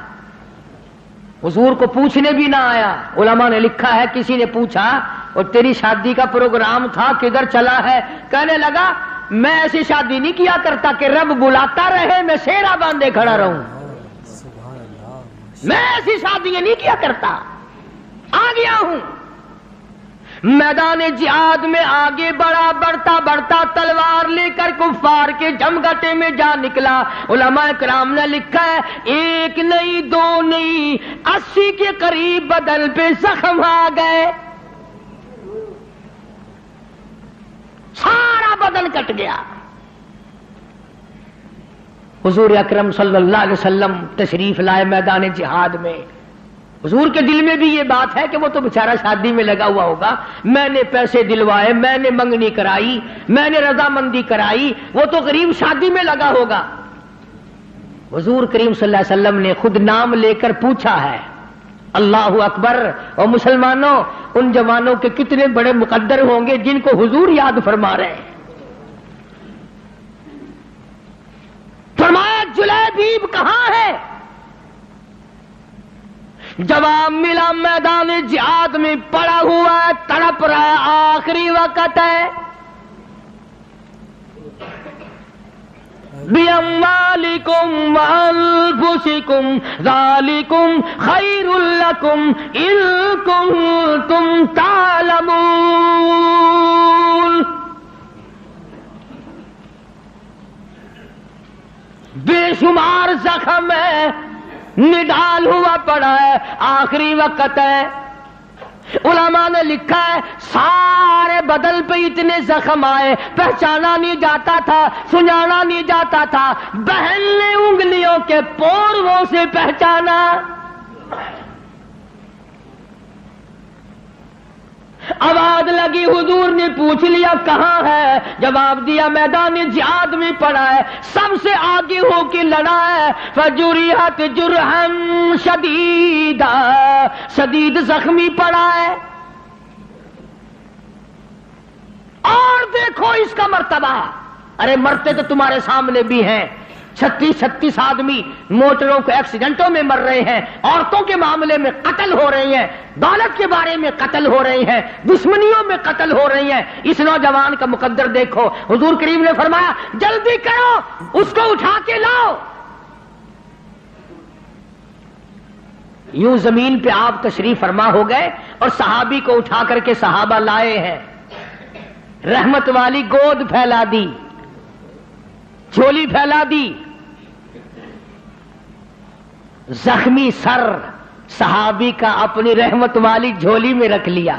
Speaker 1: حضور کو پوچھنے بھی نہ آیا۔ علماء نے لکھا ہے کسی نے پوچھا اور تیری شادی کا پروگرام تھا کدھر چلا ہے؟ کہنے لگا میں ایسی شادی نہیں کیا کرتا کہ رب بلاتا رہے میں سیرا باندھے کھڑا رہوں، میں ایسی شادیاں نہیں کیا کرتا، آ گیا ہوں۔ میدان جہاد میں آگے بڑھا، بڑھتا بڑھتا تلوار لے کر کفار کے جمگٹے میں جا نکلا۔ علماء کرام نے لکھا ہے ایک نہیں، دو نہیں، 80 کے قریب بدن پہ زخم آ گئے، سارا بدن کٹ گیا۔ حضور اکرم صلی اللہ علیہ وسلم تشریف لائے میدان جہاد میں۔ حضور کے دل میں بھی یہ بات ہے کہ وہ تو بیچارہ شادی میں لگا ہوا ہوگا، میں نے پیسے دلوائے، میں نے منگنی کرائی، میں نے رضامندی کرائی، وہ تو غریب شادی میں لگا ہوگا۔ حضور کریم صلی اللہ علیہ وسلم نے خود نام لے کر پوچھا ہے، اللہ اکبر۔ اور مسلمانوں، ان جوانوں کے کتنے بڑے مقدر ہوں گے جن کو حضور یاد فرما رہے ہیں۔ فرمایا جلیبیب کہاں ہے؟ جواب ملا میدان جہاد میں پڑا ہوا ہے، تڑپ رہا ہے، آخری وقت ہے۔ بِأَمْوَالِكُمْ وَأَنفُسِكُمْ ذَلِكُمْ خَيْرٌ لَكُمْ إِن كُنتُمْ تَعْلَمُونَ۔ بے شمار زخم ہے، نڈال ہوا پڑا ہے، آخری وقت ہے۔ علماء نے لکھا ہے سارے بدن پہ اتنے زخم آئے، پہچانا نہیں جاتا تھا، سنانا نہیں جاتا تھا۔ بہن نے انگلیوں کے پوروں سے پہچانا۔ آواز لگی، حضور نے پوچھ لیا کہاں ہے؟ جواب دیا میدان جہاد میں پڑا ہے، سب سے آگے ہو کے لڑا ہے۔ فجرحت جرحا شدیدا، شدید زخمی پڑا ہے۔ اور دیکھو اس کا مرتبہ، ارے مرتے تو تمہارے سامنے بھی ہیں، 36 آدمی موٹروں کے ایکسیڈنٹوں میں مر رہے ہیں، عورتوں کے معاملے میں قتل ہو رہی ہیں، دولت کے بارے میں قتل ہو رہی ہیں، دشمنیوں میں قتل ہو رہی ہیں۔ اس نوجوان کا مقدر دیکھو۔ حضور کریم نے فرمایا جلدی کرو، اس کو اٹھا کے لاؤ۔ یوں زمین پہ آپ تشریف فرما ہو گئے اور صحابی کو اٹھا کر کے صحابہ لائے ہیں۔ رحمت والی گود پھیلا دی، جھولی پھیلا دی، زخمی سر صحابی کا اپنی رحمت والی جھولی میں رکھ لیا۔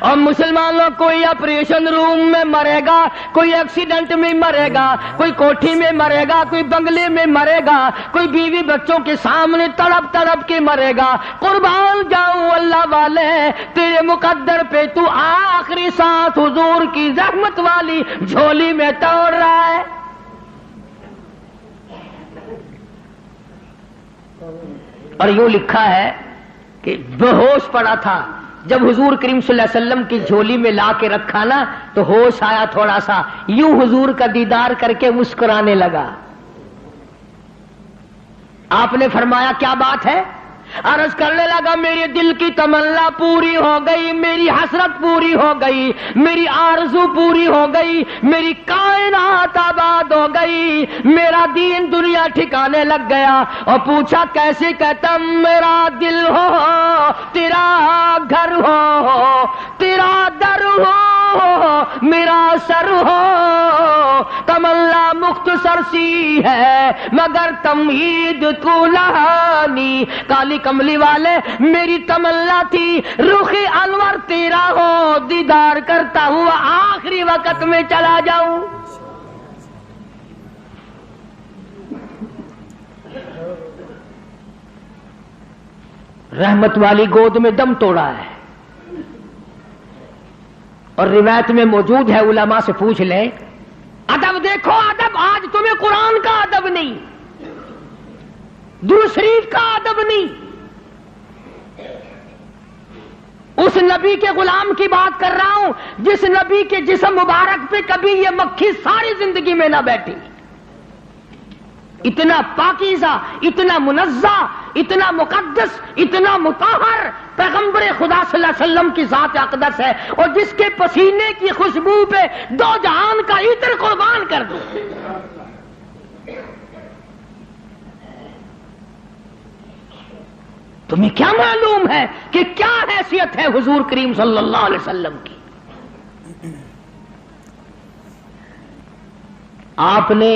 Speaker 1: اور مسلمانوں، کوئی آپریشن روم میں مرے گا، کوئی ایکسیڈنٹ میں مرے گا، کوئی کوٹھی میں مرے گا، کوئی بنگلے میں مرے گا، کوئی بیوی بچوں کے سامنے تڑپ تڑپ کے مرے گا۔ قربان جاؤں اللہ والے، تیرے مقدر پہ تو آخری سانس حضور کی رحمت والی جھولی میں توڑ رہا ہے۔ اور یوں لکھا ہے کہ بے ہوش پڑا تھا، جب حضور کریم صلی اللہ علیہ وسلم کی جھولی میں لا کے رکھا نا تو ہوش آیا تھوڑا سا، یوں حضور کا دیدار کر کے مسکرانے لگا۔ آپ نے فرمایا کیا بات ہے؟ عرض کرنے لگا میرے دل کی تمنا پوری ہو گئی، میری حسرت پوری ہو گئی، میری آرزو پوری ہو گئی، میری کائنات آباد ہو گئی، میرا دین دنیا ٹھکانے لگ گیا۔ اور پوچھا کیسے؟ کہتا میرا دل ہو تیرا گھر ہو، تیرا در ہو میرا سر ہو، تمنا مختصر سی ہے مگر تمہید طولانی۔ کالی کملی والے میری تمنا تھی رخ انور تیرا ہو، دیدار کرتا ہوا آخری وقت میں چلا جاؤں۔ رحمت والی گود میں دم توڑا ہے، اور روایت میں موجود ہے، علماء سے پوچھ لیں۔ ادب دیکھو، ادب آج تمہیں قرآن کا ادب نہیں، درود شریف کا ادب نہیں، اس نبی کے غلام کی بات کر رہا ہوں جس نبی کے جسم مبارک پہ کبھی یہ مکھی ساری زندگی میں نہ بیٹھی۔ اتنا پاکیزہ، اتنا منزہ، اتنا مقدس، اتنا مطہر پیغمبر خدا صلی اللہ علیہ وسلم کی ذات اقدس ہے، اور جس کے پسینے کی خوشبو پہ دو جہان کا عطر قربان کر دو۔ تمہیں کیا معلوم ہے کہ کیا حیثیت ہے حضور کریم صلی اللہ علیہ وسلم کی؟ آپ نے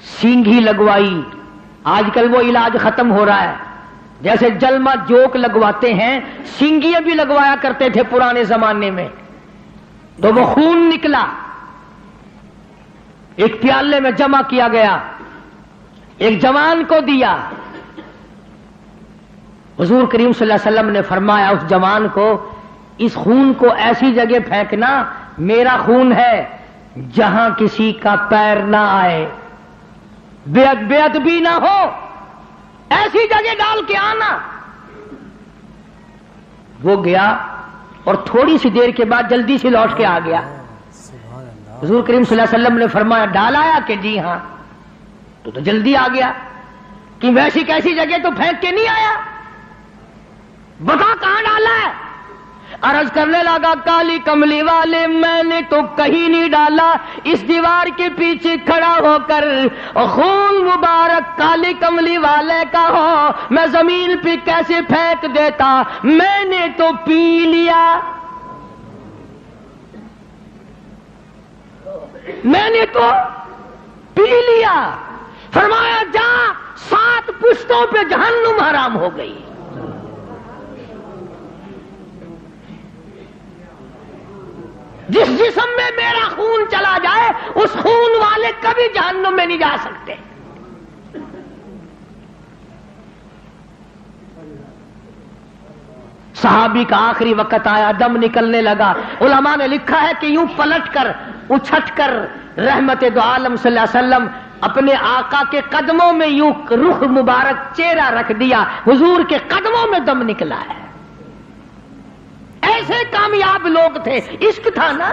Speaker 1: سینگھی لگوائی، آج کل وہ علاج ختم ہو رہا ہے، جیسے جلمہ جوک لگواتے ہیں، سینگیاں بھی لگوایا کرتے تھے پرانے زمانے میں، تو وہ خون نکلا، ایک پیالے میں جمع کیا گیا، ایک جوان کو دیا۔ حضور کریم صلی اللہ علیہ وسلم نے فرمایا اس جوان کو، اس خون کو ایسی جگہ پھینکنا، میرا خون ہے جہاں کسی کا پیر نہ آئے، بے ادبی نہ ہو، ایسی جگہ ڈال کے آنا۔ وہ گیا اور تھوڑی سی دیر کے بعد جلدی سے لوٹ کے آ گیا۔ حضور کریم صلی اللہ علیہ وسلم نے فرمایا ڈال آیا؟ کہ جی ہاں۔ تو جلدی آ گیا کہ ویسی کیسی جگہ تو پھینک کے نہیں آیا، بتا کہاں ڈالا ہے؟ عرض کرنے لگا کالی کملی والے میں نے تو کہیں نہیں ڈالا، اس دیوار کے پیچھے کھڑا ہو کر خون مبارک کالی کملی والے کا ہو میں زمین پہ کیسے پھینک دیتا، میں نے تو پی لیا، میں نے تو پی لیا۔ فرمایا جا 7 پشتوں پہ جہنم حرام ہو گئی۔ جس جسم میں میرا خون چلا جائے اس خون والے کبھی جہنم میں نہیں جا سکتے۔ صحابی کا آخری وقت آیا، دم نکلنے لگا، علماء نے لکھا ہے کہ یوں پلٹ کر اچھٹ کر رحمت دو عالم صلی اللہ علیہ وسلم اپنے آقا کے قدموں میں یوں رخ مبارک چہرہ رکھ دیا، حضور کے قدموں میں دم نکلا ہے۔ ایسے کامیاب لوگ تھے، عشق تھا نا۔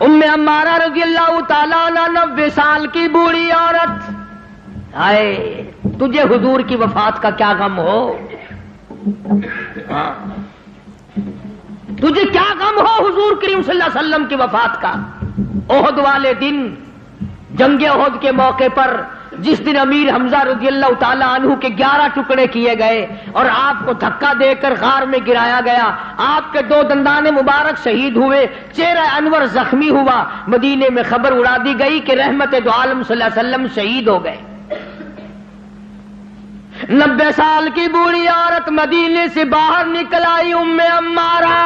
Speaker 1: ام عمارہ رضی اللہ تعالیٰ عنہ 90 سال کی بوڑھی عورت، آئے تجھے حضور کی وفات کا کیا غم ہو؟ تجھے کیا غم ہو حضور کریم صلی اللہ علیہ وسلم کی وفات کا؟ احد والے دن، جنگ احد کے موقع پر جس دن امیر حمزہ رضی اللہ تعالیٰ عنہ کے 11 ٹکڑے کیے گئے اور آپ کو دھکا دے کر غار میں گرایا گیا، آپ کے 2 دندان مبارک شہید ہوئے، چہرہ انور زخمی ہوا، مدینے میں خبر اڑا دی گئی کہ رحمت دو عالم صلی اللہ علیہ وسلم شہید ہو گئے۔ 90 سال کی بوڑھی عورت مدینے سے باہر نکل آئی، ام عمارہ۔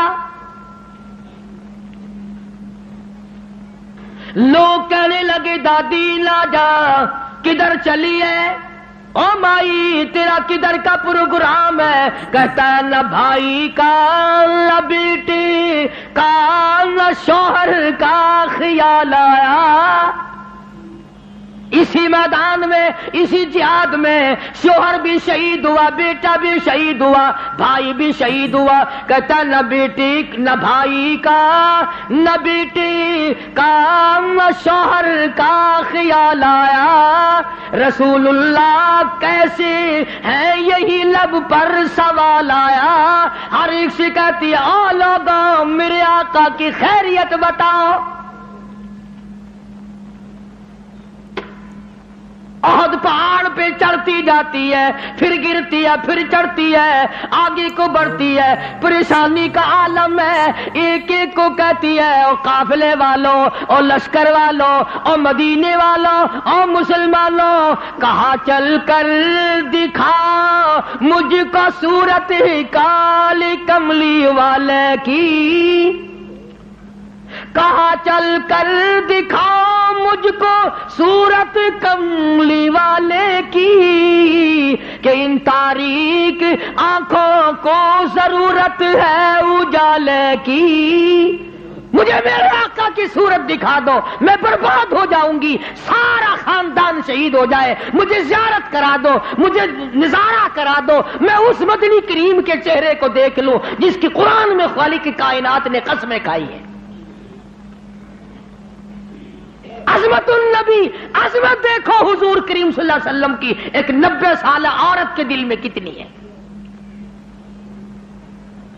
Speaker 1: لوگ کہنے لگے دادی لا جا، کدھر چلی ہے؟ او مائی تیرا کدھر کا پروگرام ہے؟ کہتا ہے نہ بھائی کا، نہ بیٹی کا، نہ شوہر کا خیال آیا، اسی میدان میں، اسی جہاد میں شوہر بھی شہید ہوا، بیٹا بھی شہید ہوا، بھائی بھی شہید ہوا. کہتا نہ بیٹی نہ بھائی کا نہ بیٹی کا نہ شوہر کا خیال آیا. رسول اللہ کیسے ہے یہی لب پر سوال آیا. ہر ایک سے کہتی ہے او لوگوں میرے آقا کی خیریت بتاؤ. احد پہاڑ پہ چڑھتی جاتی ہے، پھر گرتی ہے، پھر چڑھتی ہے، آگے کو بڑھتی ہے، پریشانی کا عالم ہے. ایک ایک کو کہتی ہے او قافلے والوں، او لشکر والوں، او مدینے والوں، او مسلمانوں، کہاں چل کر دکھا مجھ کو صورت کالی کملی والے کی. کہاں چل کر دکھاؤ مجھ کو صورت کملی والے کی کہ ان تاریک آنکھوں کو ضرورت ہے اجالے کی. مجھے میرے آقا کی صورت دکھا دو، میں برباد ہو جاؤں گی، سارا خاندان شہید ہو جائے. مجھے زیارت کرا دو، مجھے نظارہ کرا دو، میں اس مدنی کریم کے چہرے کو دیکھ لوں جس کی قرآن میں خالق کائنات نے قسمیں کھائی ہیں. عظمت النبی، عظمت دیکھو حضور کریم صلی اللہ علیہ وسلم کی ایک 90 سالہ عورت کے دل میں کتنی ہے.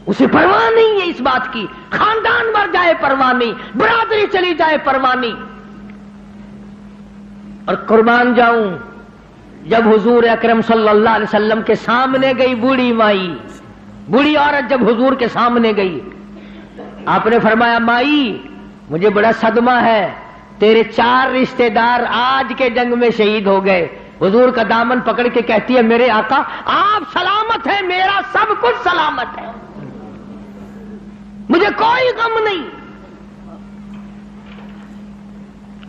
Speaker 1: اسے پرواہ نہیں ہے اس بات کی، خاندان مر جائے پرواہ نہیں، برادری چلی جائے پرواہ نہیں. اور قربان جاؤں جب حضور اکرم صلی اللہ علیہ وسلم کے سامنے گئی بوڑھی مائی، بوڑھی عورت جب حضور کے سامنے گئی، آپ نے فرمایا مائی مجھے بڑا صدمہ ہے، تیرے 4 رشتہ دار آج کے جنگ میں شہید ہو گئے. حضور کا دامن پکڑ کے کہتی ہے میرے آقا آپ سلامت ہیں، میرا سب کچھ سلامت ہے، مجھے کوئی غم نہیں.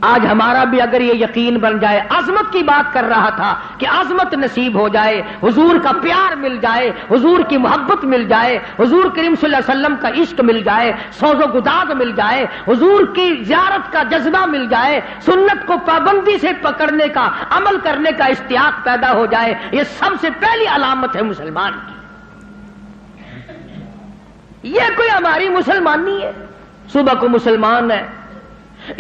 Speaker 1: آج ہمارا بھی اگر یہ یقین بن جائے، عظمت کی بات کر رہا تھا کہ عظمت نصیب ہو جائے، حضور کا پیار مل جائے، حضور کی محبت مل جائے، حضور کریم صلی اللہ علیہ وسلم کا عشق مل جائے، سوز و گداز مل جائے، حضور کی زیارت کا جذبہ مل جائے، سنت کو پابندی سے پکڑنے کا، عمل کرنے کا اشتیاق پیدا ہو جائے. یہ سب سے پہلی علامت ہے مسلمان کی. یہ کوئی ہماری مسلمان نہیں ہے، صبح کو مسلمان ہے.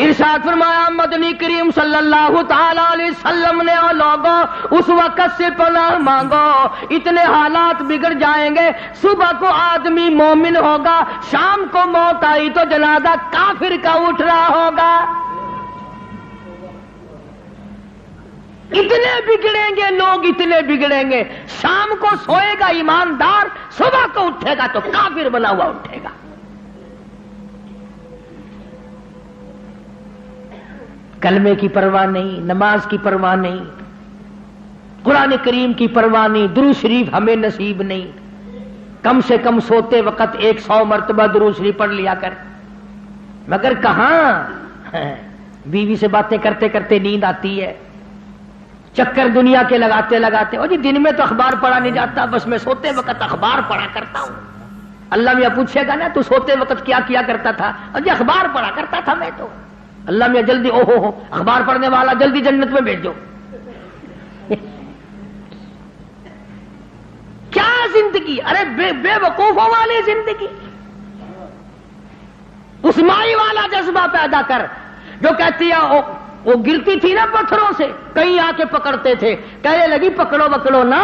Speaker 1: ارشاد فرمایا مدنی کریم صلی اللہ تعالی علیہ وسلم نے او لوگوں اس وقت سے پناہ مانگو، اتنے حالات بگڑ جائیں گے. صبح کو آدمی مومن ہوگا، شام کو موت آئی تو جنازہ کافر کا اٹھ رہا ہوگا. اتنے بگڑیں گے لوگ، اتنے بگڑیں گے. شام کو سوئے گا ایماندار، صبح کو اٹھے گا تو کافر بنا ہوا اٹھے گا. کلمے کی پرواہ نہیں، نماز کی پرواہ نہیں، قرآن کریم کی پرواہ نہیں، درود شریف ہمیں نصیب نہیں. کم سے کم سوتے وقت 100 مرتبہ درود شریف پڑھ لیا کر. مگر کہاں بیوی سے باتیں کرتے کرتے نیند آتی ہے، چکر دنیا کے لگاتے لگاتے جی دن میں تو اخبار پڑھا نہیں جاتا، بس میں سوتے وقت اخبار پڑھا کرتا ہوں. اللہ میاں پوچھے گا نا تو سوتے وقت کیا کیا کرتا تھا؟ جی اخبار پڑھا کرتا تھا میں تو. اللہ میاں جلدی او ہو اخبار پڑھنے والا جلدی جنت میں بھیج دو. کیا زندگی، ارے بے وقوفوں والی زندگی. اس مائی والا جذبہ پیدا کر جو کہتی ہے وہ گرتی تھی نا پتھروں سے، کہیں آ کے پکڑتے تھے، کہنے لگی پکڑو پکڑو نا،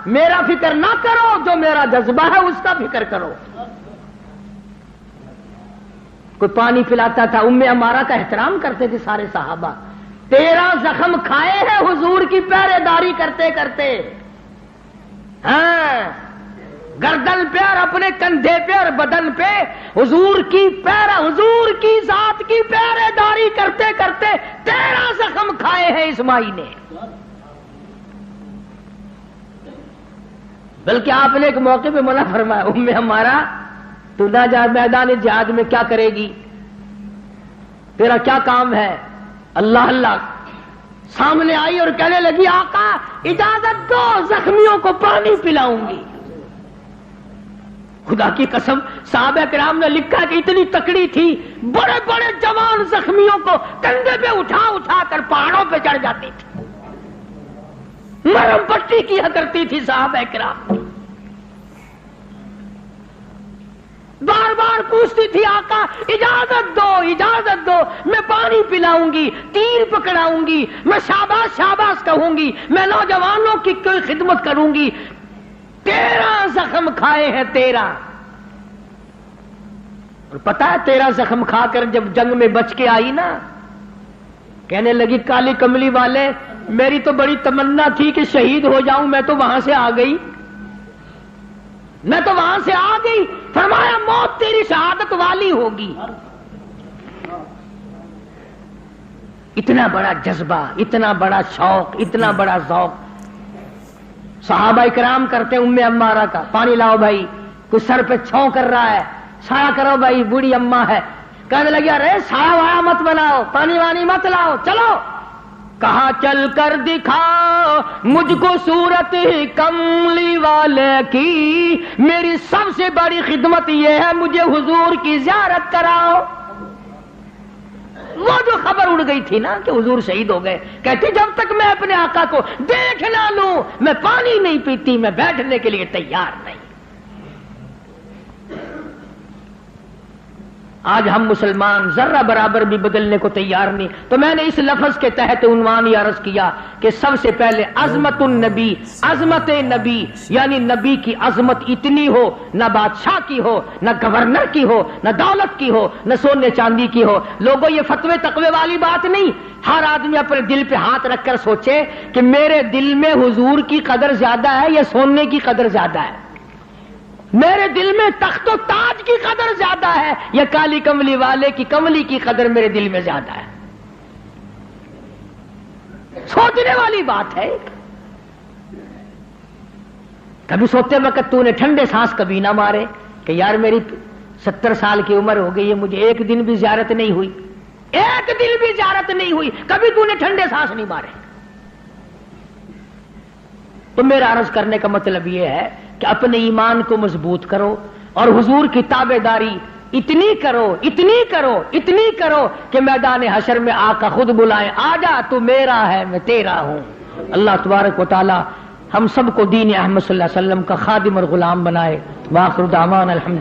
Speaker 1: میرا فکر نہ کرو، جو میرا جذبہ ہے اس کا فکر کرو. کوئی پانی پلاتا تھا، ام عمارہ کا احترام کرتے تھے سارے صحابہ. 13 زخم کھائے ہیں حضور کی پہرے داری کرتے کرتے. ہاں گردن پہ اور اپنے کندھے پہ اور بدن پہ حضور کی پہرا، حضور کی ذات کی پہرے داری کرتے کرتے 13 زخم کھائے ہیں اسماعیل نے. بلکہ آپ نے ایک موقع پہ منع فرمایا ام ہمارا تو نہ جا میدان جہاد میں کیا کرے گی، تیرا کیا کام ہے؟ اللہ اللہ سامنے آئی اور کہنے لگی آقا اجازت دو زخمیوں کو پانی پلاؤں گی.
Speaker 2: خدا کی قسم صحابہ کرام نے لکھا کہ اتنی تکڑی تھی، بڑے بڑے جوان زخمیوں کو کندھے پہ اٹھا اٹھا کر پہاڑوں پہ چڑھ جاتی تھی، مرہم پٹی کیا کرتی تھی صحابہ کرام، بار بار پوچھتی تھی آقا اجازت دو اجازت دو، میں پانی پلاؤں گی، تیر پکڑاؤں گی، میں شاباش شاباش کہوں گی، میں نوجوانوں کی کوئی خدمت کروں گی، 13 زخم کھائے ہیں 13۔ اور پتا ہے 13 زخم کھا کر جب جنگ میں بچ کے آئی نا، کہنے لگی کالی کملی والے میری تو بڑی تمنا تھی کہ شہید ہو جاؤں، میں تو وہاں سے آ گئی، میں تو وہاں سے آ گئی۔ فرمایا موت تیری شہادت والی ہوگی۔ اتنا بڑا جذبہ، اتنا بڑا شوق، اتنا بڑا ذوق صحابہ کرام کرتے ام عمارہ کا، پانی لاؤ بھائی، کوئی سر پہ چھاؤں کر رہا ہے، سایہ کرو بھائی، بوڑھی اماں ہے، کہنے لگی ارے سایہ وایا مت بناؤ، پانی وانی مت لاؤ، چلو، کہاں چل کر دکھاؤ مجھ کو صورت کملی والے کی، میری سب سے بڑی خدمت یہ ہے مجھے حضور کی زیارت کراؤ۔ وہ جو خبر اڑ گئی تھی نا کہ حضور شہید ہو گئے، کہتی جب تک میں اپنے آقا کو دیکھ نہ لوں میں پانی نہیں پیتی، میں بیٹھنے کے لیے تیار نہیں۔ آج ہم مسلمان ذرہ برابر بھی بدلنے کو تیار نہیں، تو میں نے اس لفظ کے تحت عنوان یہ عرض کیا کہ سب سے پہلے عظمت النبی، عظمت نبی، یعنی نبی کی عظمت اتنی ہو، نہ بادشاہ کی ہو، نہ گورنر کی ہو، نہ دولت کی ہو، نہ سونے چاندی کی ہو۔ لوگوں یہ فتوے تقوی والی بات نہیں، ہر آدمی اپنے دل پہ ہاتھ رکھ کر سوچے کہ میرے دل میں حضور کی قدر زیادہ ہے یا سونے کی قدر زیادہ ہے، میرے دل میں تخت و تاج کی قدر زیادہ ہے یا کالی کملی والے کی کملی کی قدر میرے دل میں زیادہ ہے۔ سوچنے والی بات ہے۔ کبھی سوتے وقت تو نے ٹھنڈے سانس کبھی نہ مارے کہ یار میری 70 سال کی عمر ہو گئی ہے، مجھے ایک دن بھی زیارت نہیں ہوئی، ایک دن بھی زیارت نہیں ہوئی، کبھی تو نے ٹھنڈے سانس نہیں مارے۔ تو میرا عرض کرنے کا مطلب یہ ہے کہ اپنے ایمان کو مضبوط کرو اور حضور کی تابع داری اتنی کرو اتنی کرو اتنی کرو کہ میدان حشر میں آقا خود بلائیں، آ جا تو میرا ہے میں تیرا ہوں۔ اللہ تبارک و تعالی ہم سب کو دین احمد صلی اللہ علیہ وسلم کا خادم اور غلام بنائے۔ وآخر دعوانا الحمدللہ۔